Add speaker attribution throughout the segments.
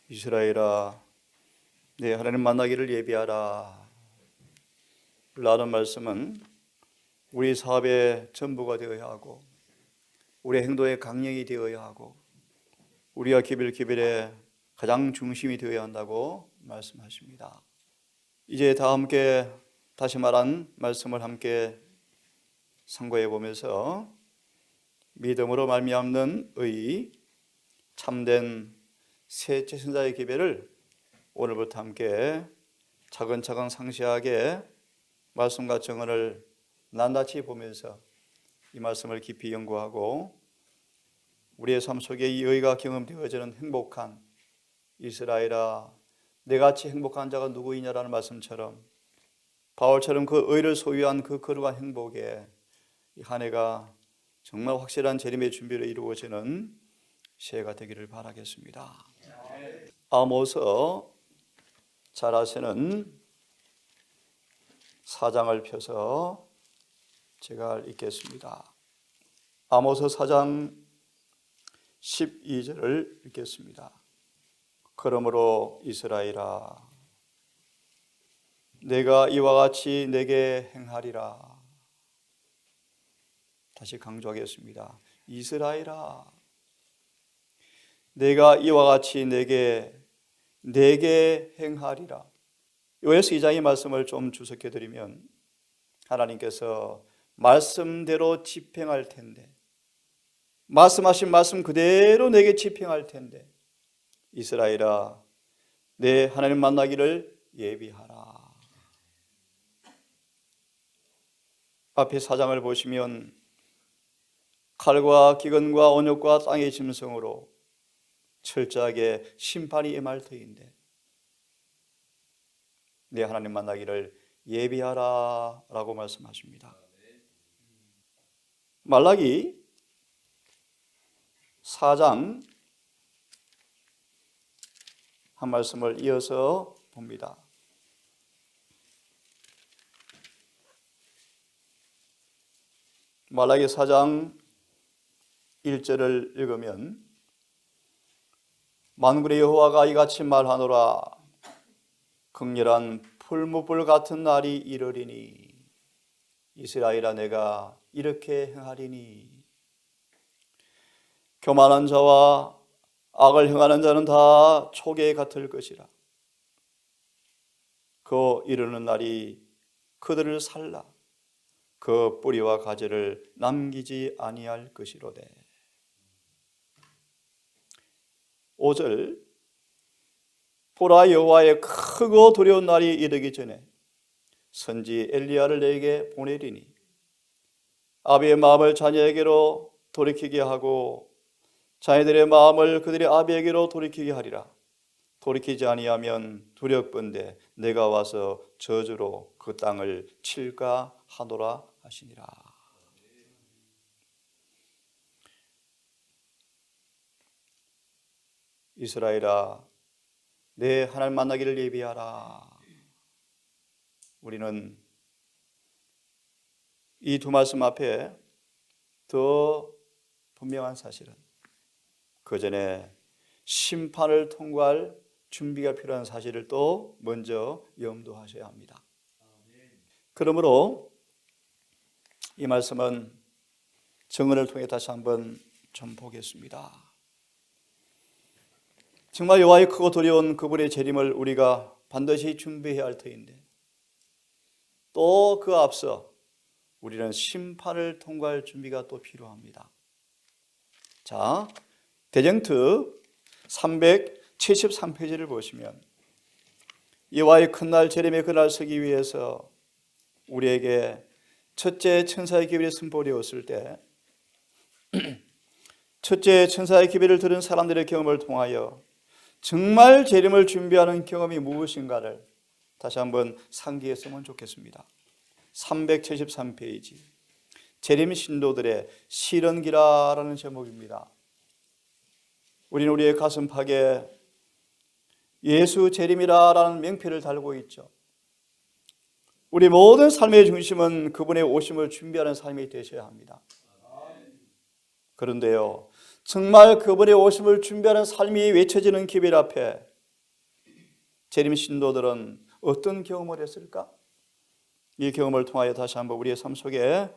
Speaker 1: 이스라엘아, 내 하나님 만나기를 예비하라. 라는 말씀은 우리 사업의 전부가 되어야 하고, 우리 행동의 강령이 되어야 하고, 우리가 기별기별의 가장 중심이 되어야 한다고 말씀하십니다. 이제 다 함께 다시 말한 말씀을 함께 상고해 보면서 믿음으로 말미암는 의, 참된 셋째 선자의 기별을 오늘부터 함께 차근차근 상세하게 말씀과 정언을 낱낱이 보면서 이 말씀을 깊이 연구하고 우리의 삶 속에 이 의가 경험되어지는 행복한 이스라엘아, 내같이 행복한 자가 누구이냐라는 말씀처럼 바울처럼 그 의를 소유한 그 거룩한 행복에 이 한 해가 정말 확실한 재림의 준비를 이루어지는 새해가 되기를 바라겠습니다. 아모스 잘 아시는 4장을 펴서 제가 읽겠습니다. 아모스 4장 12절을 읽겠습니다. 그러므로 이스라엘아, 내가 이와 같이 내게 행하리라. 다시 강조하겠습니다. 이스라엘아, 내가 이와 같이 내게 행하리라. 요에서 2장의 말씀을 좀 주석해 드리면 하나님께서 말씀대로 집행할 텐데, 말씀하신 말씀 그대로 내게 집행할 텐데, 이스라엘아, 내 하나님 만나기를 예비하라. 앞에 4장을 보시면 칼과 기근과 온역과 땅의 짐승으로 철저하게 심판이 임할 터인데 내 하나님 만나기를 예비하라 라고 말씀하십니다. 말라기 4장 한 말씀을 이어서 봅니다. 말라기 4장 1절을 읽으면 만군의 여호와가 이같이 말하노라. 극렬한 풀무불 같은 날이 이르리니 이스라엘아, 내가 이렇게 행하리니 교만한 자와 악을 행하는 자는 다 초계 같을 것이라. 그 이르는 날이 그들을 살라. 그 뿌리와 가지를 남기지 아니할 것이로되. 5절, 보라, 여호와의 크고 두려운 날이 이르기 전에 선지 엘리야를 내게 보내리니 아비의 마음을 자녀에게로 돌이키게 하고 자녀들의 마음을 그들의 아비에게로 돌이키게 하리라. 돌이키지 아니하면 두렵건대 내가 와서 저주로 그 땅을 칠까 하노라 하시니라. 이스라엘아, 내 하나님 만나기를 예비하라. 우리는 이 두 말씀 앞에 더 분명한 사실은 그 전에 심판을 통과할 준비가 필요한 사실을 또 먼저 염두하셔야 합니다. 그러므로 이 말씀은 정언을 통해 다시 한번 좀 보겠습니다. 정말 여호와의 크고 두려운 그분의 재림을 우리가 반드시 준비해야 할 터인데 또 그 앞서 우리는 심판을 통과할 준비가 또 필요합니다. 자, 대쟁투 373페이지를 보시면 여호와의 큰 날 재림의 그날 서기 위해서 우리에게 첫째 천사의 기별이 선포되었을 때 첫째 천사의 기별을 들은 사람들의 경험을 통하여 정말 재림을 준비하는 경험이 무엇인가를 다시 한번 상기했으면 좋겠습니다. 373페이지 재림 신도들의 시련기라라는 제목입니다. 우리는 우리의 가슴팍에 예수 재림이라라는 명패를 달고 있죠. 우리 모든 삶의 중심은 그분의 오심을 준비하는 삶이 되셔야 합니다. 그런데요, 정말 그분의 오심을 준비하는 삶이 외쳐지는 기별 앞에 재림 신도들은 어떤 경험을 했을까? 이 경험을 통하여 다시 한번 우리의 삶 속에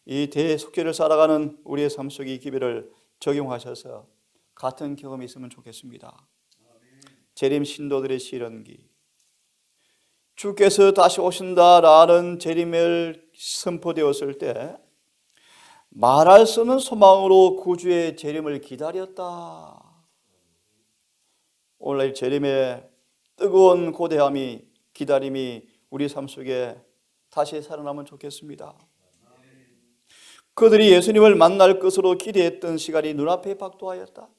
Speaker 1: 이 대속죄를 살아가는 우리의 삶 속에 이 기별을 적용하셔서 같은 경험이 있으면 좋겠습니다. 재림 신도들의 시련기, 주께서 다시 오신다라는 재림을 선포되었을 때 말할 수 없는 소망으로 구주의 재림을 기다렸다. 오늘 재림의 뜨거운 고대함이, 기다림이 우리 삶 속에 다시 살아나면 좋겠습니다. 그들이 예수님을 만날 것으로 기대했던 시간이 눈앞에 박도하였다.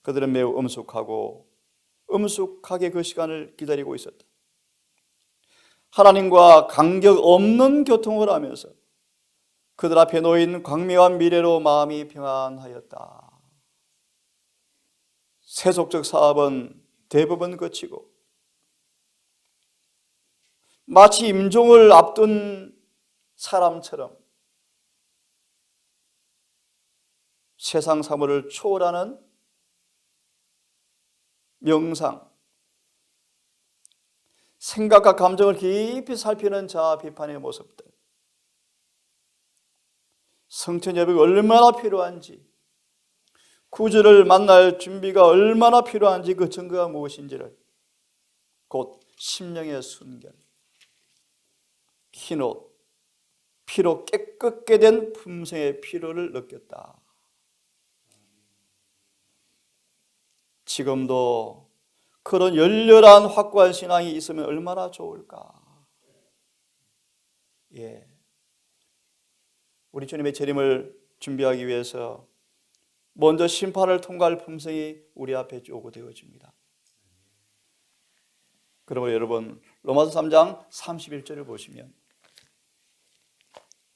Speaker 1: 그들은 매우 엄숙하게 그 시간을 기다리고 있었다. 하나님과 간격 없는 교통을 하면서 그들 앞에 놓인 광명한 미래로 마음이 평안하였다. 세속적 사업은 대부분 그치고 마치 임종을 앞둔 사람처럼 세상 사물을 초월하는 명상, 생각과 감정을 깊이 살피는 자아 비판의 모습들, 성천 예배가 얼마나 필요한지, 구주를 만날 준비가 얼마나 필요한지 그 증거가 무엇인지를, 곧 심령의 순결, 흰옷, 피로 깨끗게 된 품성의 필요를 느꼈다. 지금도 그런 열렬한 확고한 신앙이 있으면 얼마나 좋을까. 우리 주님의 재림을 준비하기 위해서 먼저 심판을 통과할 품성이 우리 앞에 요구되어집니다. 그러므로 여러분, 로마서 3장 31절을 보시면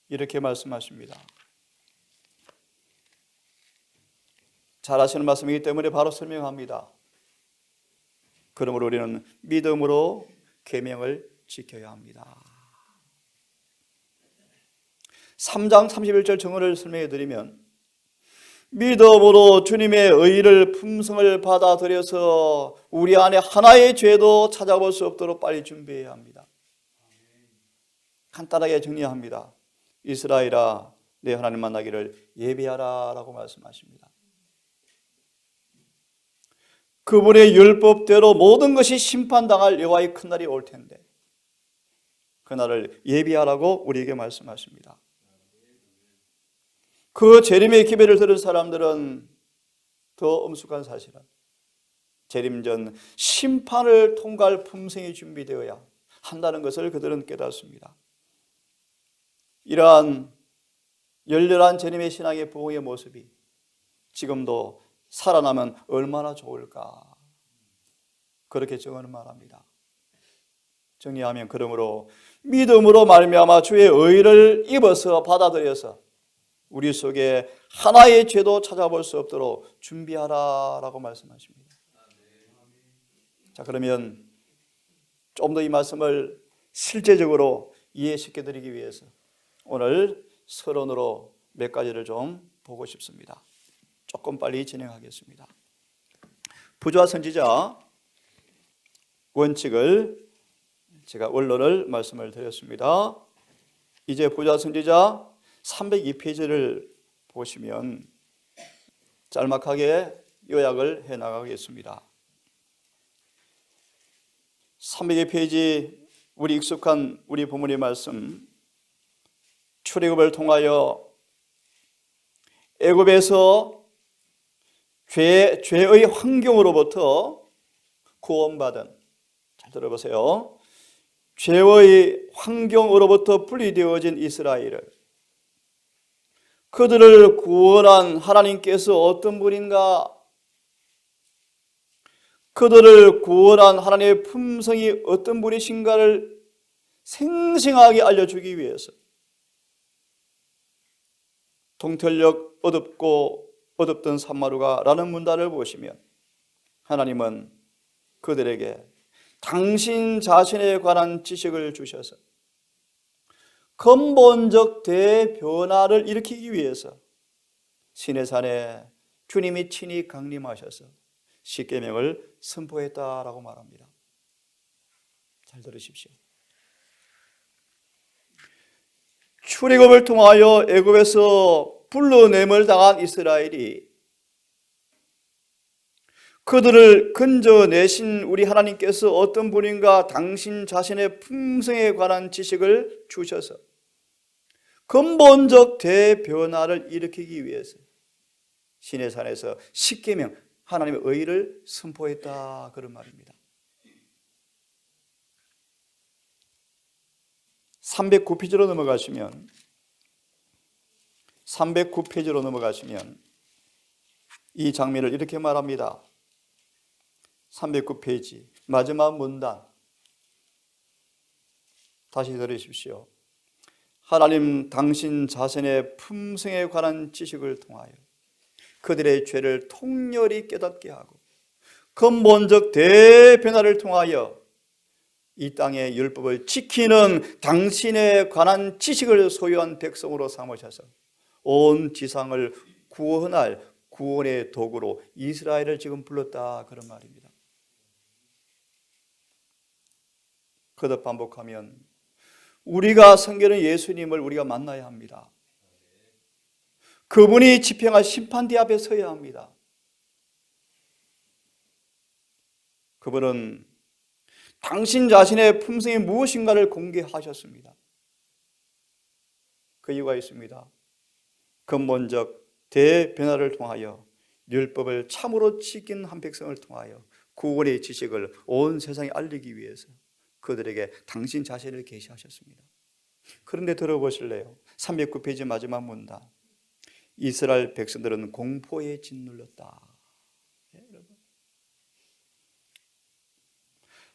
Speaker 1: 이렇게 말씀하십니다. 잘 아시는 말씀이기 때문에 바로 설명합니다. 그러므로 우리는 믿음으로 계명을 지켜야 합니다. 3장 31절 정언을 설명해 드리면, 믿음으로 주님의 의를 품성을 받아들여서 우리 안에 하나의 죄도 찾아볼 수 없도록 빨리 준비해야 합니다. 간단하게 정리합니다. 이스라엘아, 내 하나님 만나기를 예비하라 라고 말씀하십니다. 그분의 율법대로 모든 것이 심판당할 여호와의 큰 날이 올 텐데 그날을 예비하라고 우리에게 말씀하십니다. 그 재림의 기배를 들은 사람들은 더 엄숙한 사실은 재림 전 심판을 통과할 품성이 준비되어야 한다는 것을 그들은 깨닫습니다. 이러한 열렬한 재림의 신앙의 부흥의 모습이 지금도 살아나면 얼마나 좋을까. 그렇게 정언을 말합니다. 정리하면, 그러므로 믿음으로 말미암아 주의 의를 입어서 받아들여서 우리 속에 하나의 죄도 찾아볼 수 없도록 준비하라라고 말씀하십니다. 자, 그러면 좀 더 이 말씀을 실제적으로 이해시켜 드리기 위해서 오늘 서론으로 몇 가지를 좀 보고 싶습니다. 조금 빨리 진행하겠습니다. 부조와 선지자 원칙을 제가 원론을 말씀을 드렸습니다. 이제 부조와 선지자 302페이지를 보시면 짤막하게 요약을 해나가겠습니다. 302페이지 우리 익숙한 우리 본문의 말씀, 출애굽을 통하여 애굽에서 죄의 환경으로부터 구원받은, 잘 들어보세요, 죄의 환경으로부터 분리되어진 이스라엘을, 그들을 구원한 하나님께서 어떤 분인가, 그들을 구원한 하나님의 품성이 어떤 분이신가를 생생하게 알려주기 위해서 동틀녘 어둡던 산마루가라는 문단을 보시면 하나님은 그들에게 당신 자신에 관한 지식을 주셔서 근본적 대변화를 일으키기 위해서 시내산에 주님이 친히 강림하셔서 십계명을 선포했다라고 말합니다. 잘 들으십시오. 출애굽을 통하여 애굽에서 불러냄을 당한 이스라엘이 그들을 건져내신 우리 하나님께서 어떤 분인가 당신 자신의 품성에 관한 지식을 주셔서 근본적 대변화를 일으키기 위해서 시내산에서 십계명 하나님의 의를 선포했다 그런 말입니다. 309페이지로 넘어가시면 이 장면을 이렇게 말합니다. 309페이지 마지막 문단 다시 들으십시오. 하나님 당신 자신의 품성에 관한 지식을 통하여 그들의 죄를 통렬히 깨닫게 하고 근본적 대변화를 통하여 이 땅의 율법을 지키는 당신에 관한 지식을 소유한 백성으로 삼으셔서 온 지상을 구원할 구원의 도구로 이스라엘을 지금 불렀다 그런 말입니다. 거듭 반복하면 우리가 섬기는 예수님을 우리가 만나야 합니다. 그분이 집행할 심판대 앞에 서야 합니다. 그분은 당신 자신의 품성이 무엇인가를 공개하셨습니다. 그 이유가 있습니다. 근본적 대변화를 통하여 율법을 참으로 지킨 한 백성을 통하여 구원의 지식을 온 세상에 알리기 위해서 그들에게 당신 자신을 계시하셨습니다. 그런데 들어보실래요? 309페이지 마지막 문단. 이스라엘 백성들은 공포에 짓눌렸다.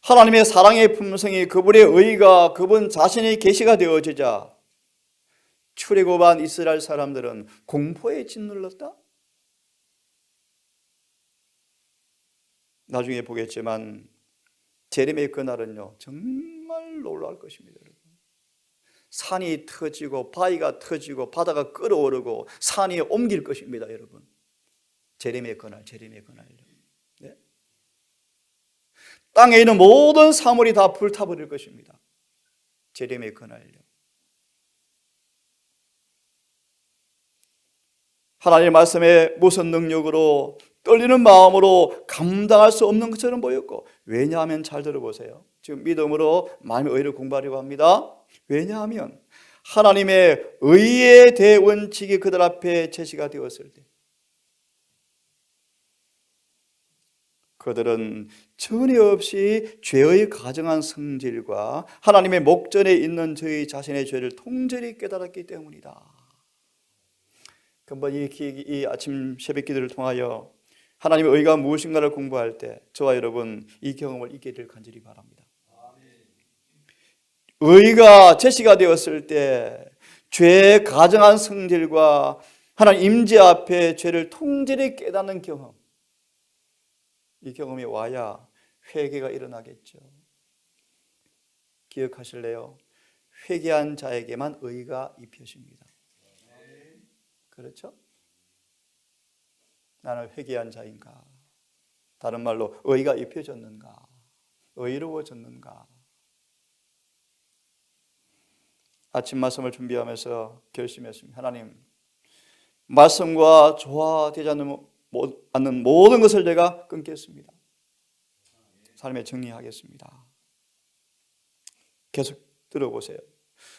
Speaker 1: 하나님의 사랑의 품성이 그분의 의가 그분 자신의 계시가 되어지자 출애굽한 이스라엘 사람들은 공포에 짓눌렸다? 나중에 보겠지만 재림의 그날은요 정말 놀라울 것입니다. 여러분. 산이 터지고 바위가 터지고 바다가 끓어오르고 산이 옮길 것입니다. 여러분. 재림의 그날요. 네? 땅에 있는 모든 사물이 다 불타버릴 것입니다. 재림의 그날요. 하나님의 말씀에 무슨 능력으로 떨리는 마음으로 감당할 수 없는 것처럼 보였고, 왜냐하면 잘 들어보세요. 지금 믿음으로 마음의 의를 공부하려고 합니다. 왜냐하면 하나님의 의의 대원칙이 그들 앞에 제시가 되었을 때 그들은 전혀 없이 죄의 가정한 성질과 하나님의 목전에 있는 저희 자신의 죄를 통절히 깨달았기 때문이다. 한번 이 아침 새벽 기도를 통하여 하나님의 의가 무엇인가를 공부할 때 저와 여러분 이 경험을 있게 될 간절히 바랍니다. 의가 제시가 되었을 때 죄의 가정한 성질과 하나님 임재 앞에 죄를 통절히 깨닫는 경험, 이 경험이 와야 회개가 일어나겠죠. 기억하실래요? 회개한 자에게만 의가 입혀집니다. 그렇죠? 나는 회개한 자인가? 다른 말로 의가 입혀졌는가? 의로워졌는가? 아침 말씀을 준비하면서 결심했습니다. 하나님, 말씀과 조화되지 않는 모든 것을 내가 끊겠습니다. 삶에 정리하겠습니다. 계속 들어보세요.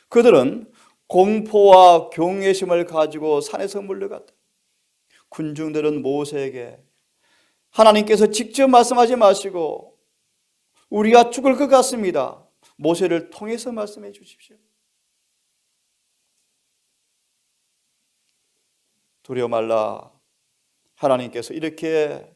Speaker 1: 그들은 공포와 경외심을 가지고 산에서 물러갔다. 군중들은 모세에게 하나님께서 직접 말씀하지 마시고 우리가 죽을 것 같습니다. 모세를 통해서 말씀해 주십시오. 두려워 말라. 하나님께서 이렇게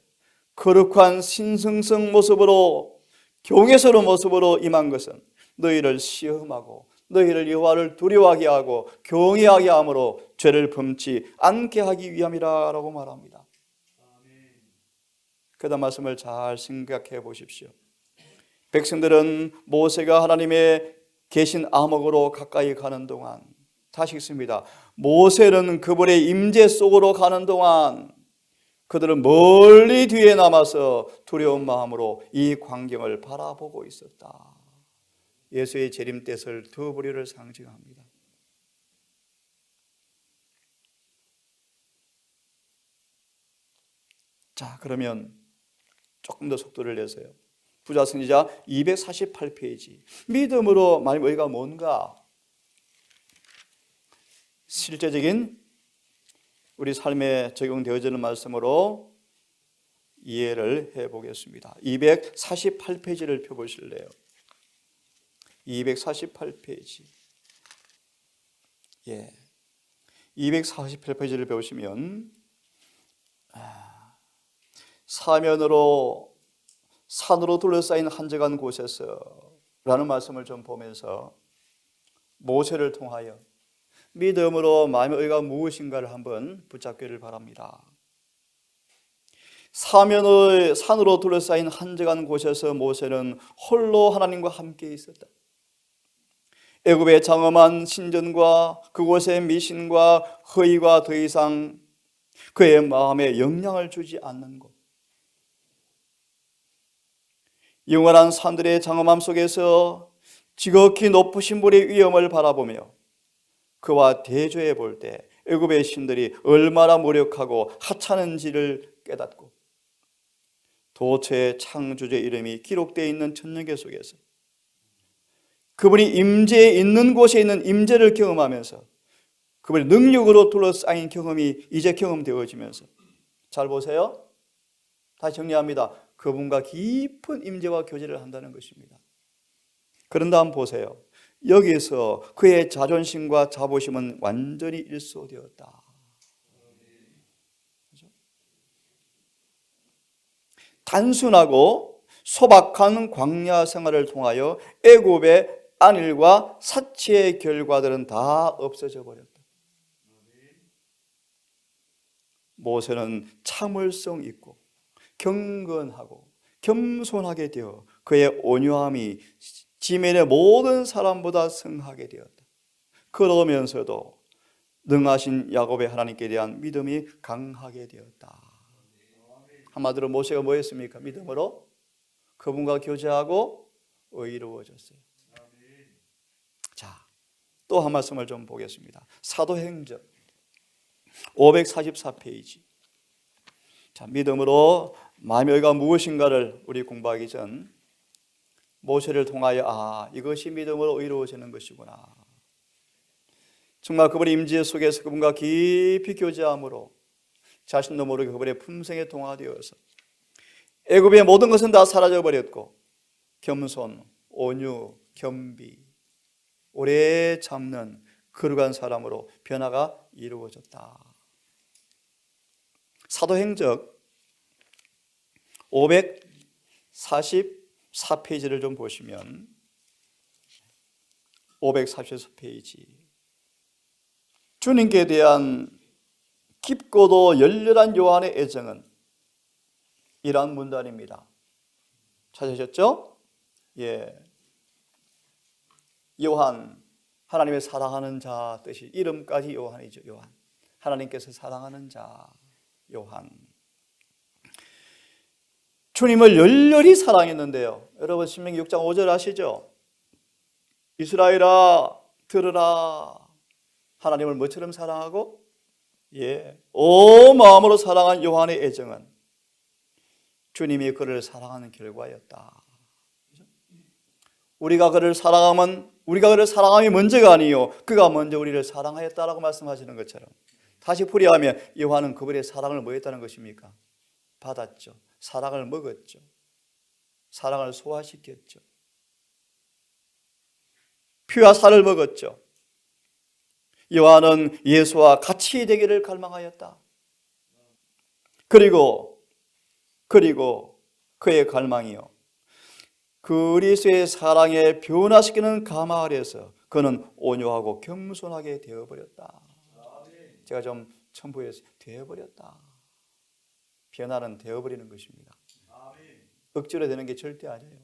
Speaker 1: 거룩한 신성성 모습으로 경외스러운 모습으로 임한 것은 너희를 시험하고 너희를 여호와를 두려워하게 하고 경외하게 함으로 죄를 범치 않게 하기 위함이라 라고 말합니다. 그다음 말씀을 잘 생각해 보십시오. 백성들은 모세가 하나님의 계신 암흑으로 가까이 가는 동안, 다시 읽습니다. 모세는 그분의 임재 속으로 가는 동안 그들은 멀리 뒤에 남아서 두려운 마음으로 이 광경을 바라보고 있었다. 예수의 재림뜻을 두 부류를 상징합니다. 자, 그러면 조금 더 속도를 내세요. 부자 승리자 248페이지. 믿음으로 말하면 우리가 뭔가 실제적인 우리 삶에 적용되어지는 말씀으로 이해를 해보겠습니다. 248페이지를 펴보실래요? 248페이지. 248페이지를 보시면 사면으로 산으로 둘러싸인 한적한 곳에서 라는 말씀을 좀 보면서 모세를 통하여 믿음으로 마음의 의가 무엇인가를 한번 붙잡기를 바랍니다. 사면의 산으로 둘러싸인 한적한 곳에서 모세는 홀로 하나님과 함께 있었다. 애굽의 장엄한 신전과 그곳의 미신과 허위가 더 이상 그의 마음에 영향을 주지 않는 곳, 영원한 산들의 장엄함 속에서 지극히 높으신 분의 위엄을 바라보며 그와 대조해 볼 때 애굽의 신들이 얼마나 무력하고 하찮은지를 깨닫고 도처의 창조주의 이름이 기록되어 있는 천년계 속에서 그분이 임재에 있는 곳에 있는 임재를 경험하면서 그분의 능력으로 둘러싸인 경험이 이제 경험되어지면서, 잘 보세요. 다시 정리합니다. 그분과 깊은 임재와 교제를 한다는 것입니다. 그런다 한번 보세요. 여기서 그의 자존심과 자부심은 완전히 일소되었다. 그렇죠? 단순하고 소박한 광야 생활을 통하여 애굽의 안일과 사치의 결과들은 다 없어져 버렸다. 모세는 참을성 있고 경건하고 겸손하게 되어 그의 온유함이 지면의 모든 사람보다 승하게 되었다. 그러면서도 능하신 야곱의 하나님께 대한 믿음이 강하게 되었다. 한마디로 모세가 뭐 했습니까? 믿음으로 그분과 교제하고 의로워졌어요. 자, 또 한 말씀을 좀 보겠습니다. 사도행전 544페이지. 자, 믿음으로 마음의 의가 무엇인가를 우리 공부하기 전 모세를 통하여 이것이 믿음으로 의로워지는 것이구나. 정말 그분의 임재 속에서 그분과 깊이 교제함으로 자신도 모르게 그분의 품성에 동화되어서 애굽의 모든 것은 다 사라져버렸고 겸손, 온유, 겸비, 오래 참는 거룩한 사람으로 변화가 이루어졌다. 사도행적 544페이지를 좀 보시면 544페이지, 주님께 대한 깊고도 열렬한 요한의 애정은 이러한 문단입니다. 찾으셨죠? 요한, 하나님의 사랑하는 자 뜻이 이름까지 요한이죠. 요한, 하나님께서 사랑하는 자 요한. 주님을 열렬히 사랑했는데요. 여러분 신명기 6장 5절 아시죠? 이스라엘아 들으라. 하나님을 뭐처럼 사랑하고? 온 마음으로 사랑한 요한의 애정은 주님이 그를 사랑하는 결과였다. 우리가 그를 사랑함이 먼저가 아니요 그가 먼저 우리를 사랑하였다라고 말씀하시는 것처럼, 다시 풀이하면 요한은 그분의 사랑을 뭐 했다는 것입니까? 받았죠. 사랑을 먹었죠. 사랑을 소화시켰죠. 피와 살을 먹었죠. 요한은 예수와 같이 되기를 갈망하였다. 그리고 그의 갈망이요, 그리스도의 사랑에 변화시키는 가마 아래서 그는 온유하고 겸손하게 되어버렸다. 제가 좀 첨부해서 되어버렸다. 변화는 되어버리는 것입니다. 억지로 되는 게 절대 아니에요.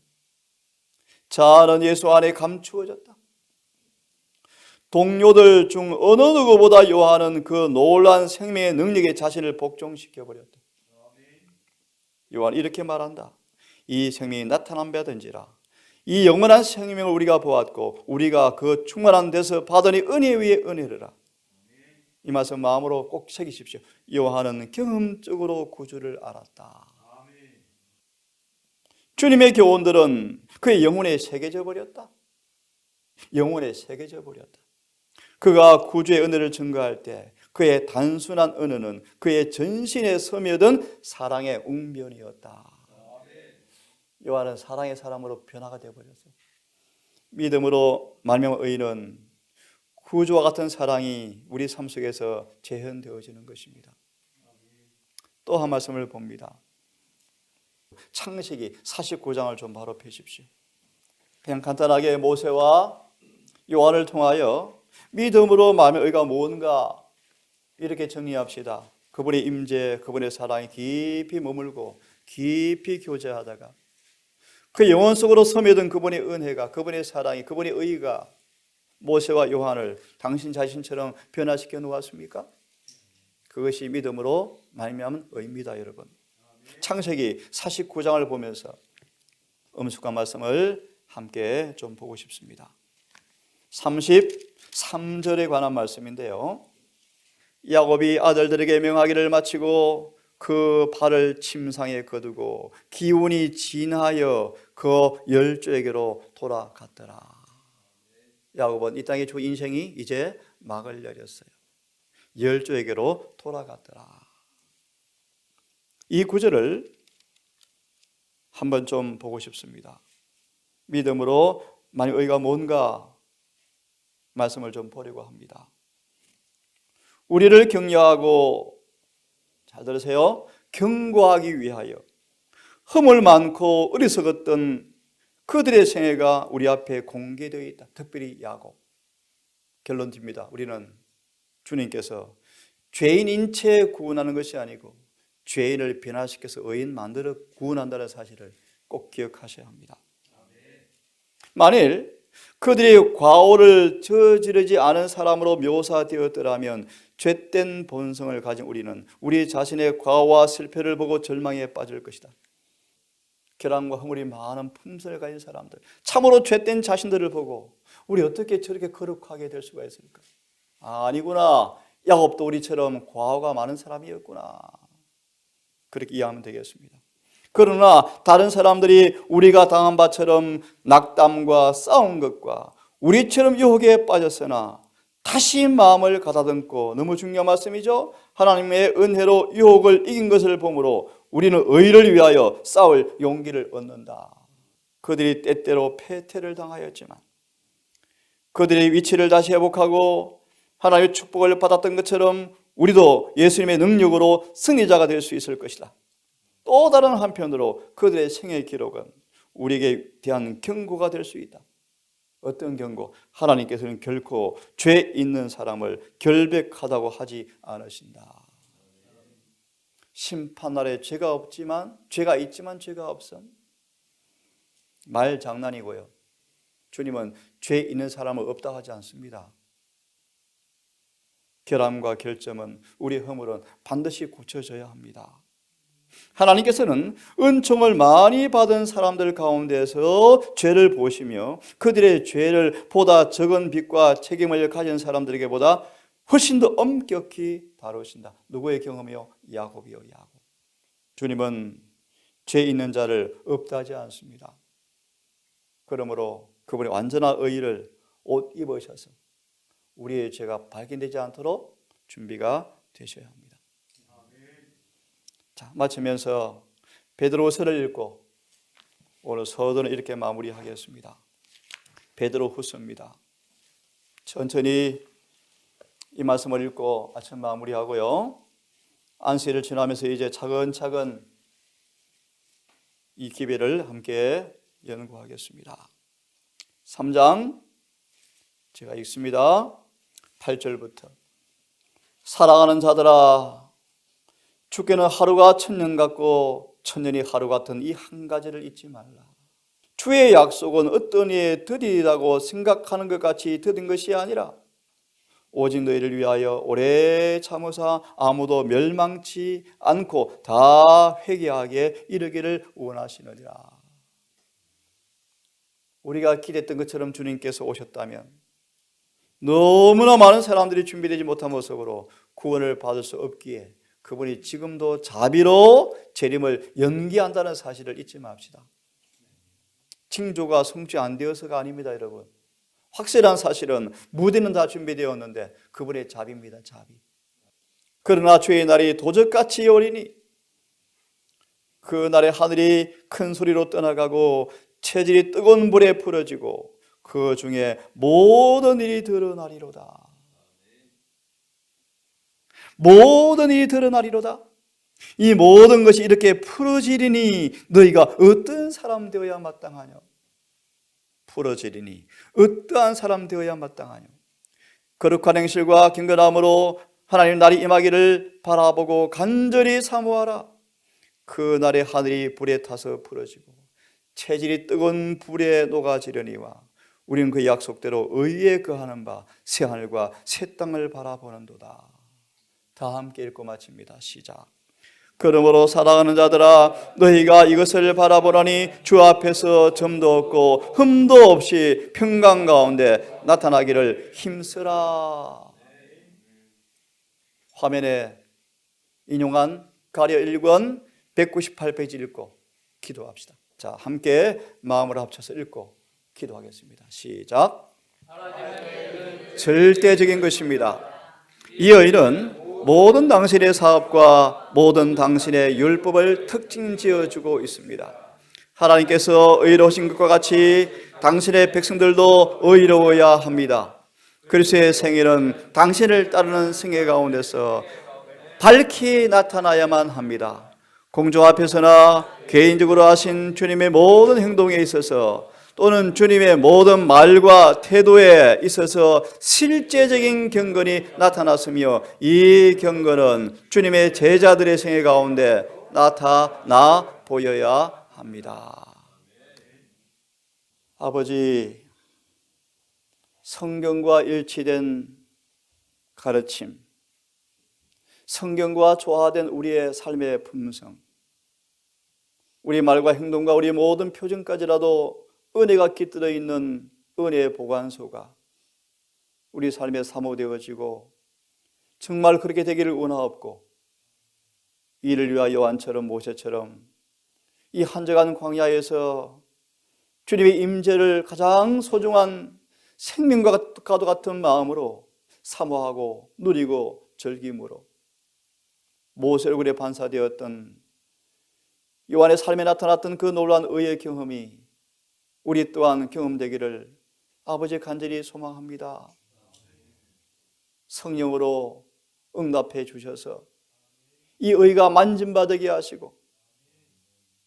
Speaker 1: 자아는 예수 안에 감추어졌다. 동료들 중 어느 누구보다 요한은 그 놀라운 생명의 능력에 자신을 복종시켜버렸다. 요한 이렇게 말한다. 이 생명이 나타난 바든지라. 이 영원한 생명을 우리가 보았고 우리가 그 충만한 데서 받으니 은혜 위에 은혜를. 이 말씀 마음으로 꼭 새기십시오. 요한은 경험적으로 구주를 알았다. 주님의 교훈들은 그의 영혼에 새겨져 버렸다. 영혼에 새겨져 버렸다. 그가 구주의 은혜를 증거할 때 그의 단순한 은혜는 그의 전신에 스며든 사랑의 웅변이었다. 요한은 사랑의 사람으로 변화가 되어버렸어요. 믿음으로 말미암아 의인은 구주와 같은 사랑이 우리 삶 속에서 재현되어지는 것입니다. 또 한 말씀을 봅니다. 창세기 49장을 좀 바로 펴십시오. 그냥 간단하게 모세와 요한을 통하여 믿음으로 마음의 의가 뭔가 이렇게 정리합시다. 그분의 임재, 그분의 사랑이 깊이 머물고 깊이 교제하다가 그 영혼 속으로 스며든 그분의 은혜가, 그분의 사랑이, 그분의 의가 모세와 요한을 당신 자신처럼 변화시켜 놓았습니까? 그것이 믿음으로 말미암은 의입니다, 여러분. 창세기 49장을 보면서 엄숙한 말씀을 함께 좀 보고 싶습니다. 33절에 관한 말씀인데요. 야곱이 아들들에게 명하기를 마치고 그 발을 침상에 거두고 기운이 진하여 그 열조에게로 돌아갔더라. 야곱은 이 땅의 주 인생이 이제 막을 내렸어요. 열조에게로 돌아갔더라. 이 구절을 한번 좀 보고 싶습니다. 믿음으로 만일 의가 뭔가 말씀을 좀 보려고 합니다. 우리를 격려하고, 잘 들으세요, 경고하기 위하여 허물 많고 어리석었던 그들의 생애가 우리 앞에 공개되어 있다. 특별히 야곱. 결론입니다. 우리는 주님께서 죄인인 채 구원하는 것이 아니고 죄인을 변화시켜서 의인 만들어 구원한다는 사실을 꼭 기억하셔야 합니다. 만일 그들이 과오를 저지르지 않은 사람으로 묘사되었더라면 죄된 본성을 가진 우리는 우리 자신의 과오와 실패를 보고 절망에 빠질 것이다. 결함과 허물이 많은 품성을 가진 사람들, 참으로 죄된 자신들을 보고 우리 어떻게 저렇게 거룩하게 될 수가 있을까? 아니구나, 야곱도 우리처럼 과오가 많은 사람이었구나, 그렇게 이해하면 되겠습니다. 그러나 다른 사람들이 우리가 당한 바처럼 낙담과 싸운 것과 우리처럼 유혹에 빠졌으나 다시 마음을 가다듬고, 너무 중요한 말씀이죠. 하나님의 은혜로 유혹을 이긴 것을 보므로 우리는 의를 위하여 싸울 용기를 얻는다. 그들이 때때로 패퇴를 당하였지만 그들의 위치를 다시 회복하고 하나님의 축복을 받았던 것처럼 우리도 예수님의 능력으로 승리자가 될 수 있을 것이다. 또 다른 한편으로 그들의 생애 기록은 우리에게 대한 경고가 될 수 있다. 어떤 경고? 하나님께서는 결코 죄 있는 사람을 결백하다고 하지 않으신다. 심판날에 죄가 있지만 죄가 없음, 말 장난이고요. 주님은 죄 있는 사람은 없다 하지 않습니다. 결함과 결점은, 우리 허물은 반드시 고쳐져야 합니다. 하나님께서는 은총을 많이 받은 사람들 가운데서 죄를 보시며 그들의 죄를 보다 적은 빚과 책임을 가진 사람들에게 보다 훨씬 더 엄격히 다루신다. 누구의 경험이요? 야곱이요, 야곱. 주님은 죄 있는 자를 없다 하지 않습니다. 그러므로 그분의 완전한 의를 옷 입으셔서 우리의 죄가 발견되지 않도록 준비가 되셔야 합니다. 자, 마치면서 베드로서를 읽고 오늘 서두는 이렇게 마무리하겠습니다. 베드로후서입니다. 천천히 이 말씀을 읽고 아침 마무리하고요. 안식일을 지나면서 이제 차근차근 이 기별을 함께 연구하겠습니다. 3장 제가 읽습니다. 8절부터. 사랑하는 자들아, 주께는 하루가 천년 같고 천년이 하루 같은 이 한 가지를 잊지 말라. 주의 약속은 어떤 이에 드디다고 생각하는 것 같이 드딘 것이 아니라 오직 너희를 위하여 오래 참으사 아무도 멸망치 않고 다 회개하게 이르기를 원하시느니라. 우리가 기대했던 것처럼 주님께서 오셨다면 너무나 많은 사람들이 준비되지 못한 모습으로 구원을 받을 수 없기에 그분이 지금도 자비로 재림을 연기한다는 사실을 잊지 맙시다. 징조가 성취 안 되어서가 아닙니다, 여러분. 확실한 사실은 무대는 다 준비되었는데 그분의 자비입니다, 자비. 그러나 주의 날이 도적같이 오리니 그 날에 하늘이 큰 소리로 떠나가고 체질이 뜨거운 불에 풀어지고 그 중에 모든 일이 드러나리로다. 모든 일이 드러나리로다. 이 모든 것이 이렇게 풀어지리니 너희가 어떤 사람 되어야 마땅하냐? 풀어지리니 어떠한 사람 되어야 마땅하냐? 거룩한 행실과 경건함으로 하나님 날이 임하기를 바라보고 간절히 사모하라. 그 날에 하늘이 불에 타서 풀어지고 체질이 뜨거운 불에 녹아지려니와 우리는 그 약속대로 의에 거하는 바 새 하늘과 새 땅을 바라보는도다. 다 함께 읽고 마칩니다. 시작. 그러므로 사랑하는 자들아 너희가 이것을 바라보라니 주 앞에서 점도 없고 흠도 없이 평강 가운데 나타나기를 힘쓰라. 화면에 인용한 가려 1권 198페이지 읽고 기도합시다. 자, 함께 마음을 합쳐서 읽고 기도하겠습니다. 시작. 절대적인 것입니다. 이 의는 모든 당신의 사업과 모든 당신의 율법을 특징지어주고 있습니다. 하나님께서 의로우신 것과 같이 당신의 백성들도 의로워야 합니다. 그리스도의 생일은 당신을 따르는 생애 가운데서 밝히 나타나야만 합니다. 공중 앞에서나 개인적으로 하신 주님의 모든 행동에 있어서 또는 주님의 모든 말과 태도에 있어서 실제적인 경건이 나타났으며 이 경건은 주님의 제자들의 생애 가운데 나타나 보여야 합니다. 아버지, 성경과 일치된 가르침, 성경과 조화된 우리의 삶의 품성, 우리 말과 행동과 우리 모든 표정까지라도 은혜가 깃들어 있는 은혜의 보관소가 우리 삶에 사모되어지고 정말 그렇게 되기를 원하옵고 이를 위하여 요한처럼 모세처럼 이 한적한 광야에서 주님의 임재를 가장 소중한 생명과도 같은 마음으로 사모하고 누리고 즐김으로 모세 얼굴에 반사되었던 요한의 삶에 나타났던 그 놀라운 의의 경험이 우리 또한 경험되기를 아버지 간절히 소망합니다. 성령으로 응답해 주셔서 이 의가 만진받게 하시고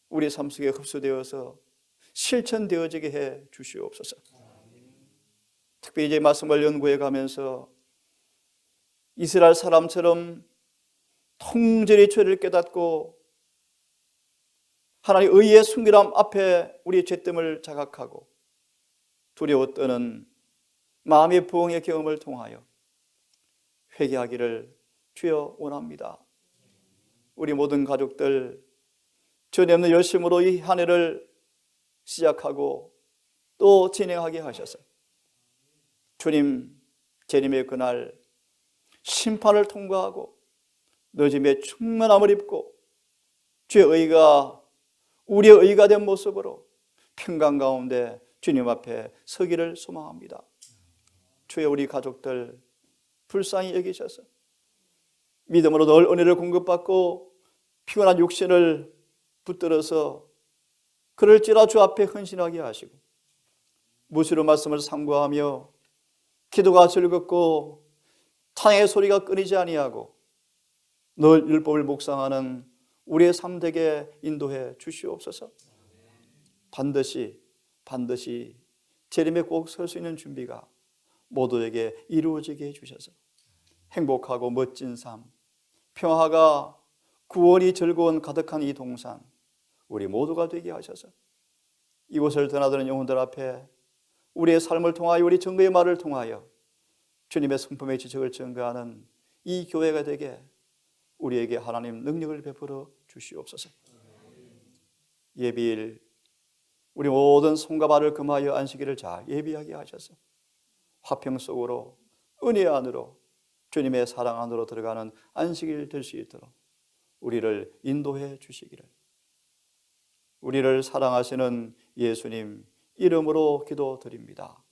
Speaker 1: 우리 삶 속에 흡수되어서 실천되어지게 해 주시옵소서. 특별히 이제 말씀을 연구해 가면서 이스라엘 사람처럼 통절히 죄를 깨닫고 하나님의 의의 순결함 앞에 우리의 죄됨을 자각하고 두려워 떠는 마음의 부흥의 경험을 통하여 회개하기를 주여 원합니다. 우리 모든 가족들 전에 없는 열심으로 이 한 해를 시작하고 또 진행하게 하셔서 주님 재림의 그날 심판을 통과하고 너짐의 충만함을 입고 주의 의가 우리의 의가 된 모습으로 평강 가운데 주님 앞에 서기를 소망합니다. 주여 우리 가족들 불쌍히 여기셔서 믿음으로 늘 은혜를 공급받고 피곤한 육신을 붙들어서 그럴지라 주 앞에 헌신하게 하시고 무시로 말씀을 상고하며 기도가 즐겁고 찬양의 소리가 끊이지 아니하고 늘 율법을 묵상하는 우리의 삶 되게 인도해 주시옵소서. 반드시 재림에 꼭 설 수 있는 준비가 모두에게 이루어지게 해주셔서 행복하고 멋진 삶, 평화가 구원이 즐거운 가득한 이 동산 우리 모두가 되게 하셔서 이곳을 드나드는 영혼들 앞에 우리의 삶을 통하여 우리 증거의 말을 통하여 주님의 성품의 지적을 증거하는 이 교회가 되게 우리에게 하나님 능력을 베풀어 주시옵소서. 예비일 우리 모든 손과 발을 금하여 안식일을 잘 예비하게 하셔서 화평 속으로 은혜 안으로 주님의 사랑 안으로 들어가는 안식일 될 수 있도록 우리를 인도해 주시기를 우리를 사랑하시는 예수님 이름으로 기도드립니다.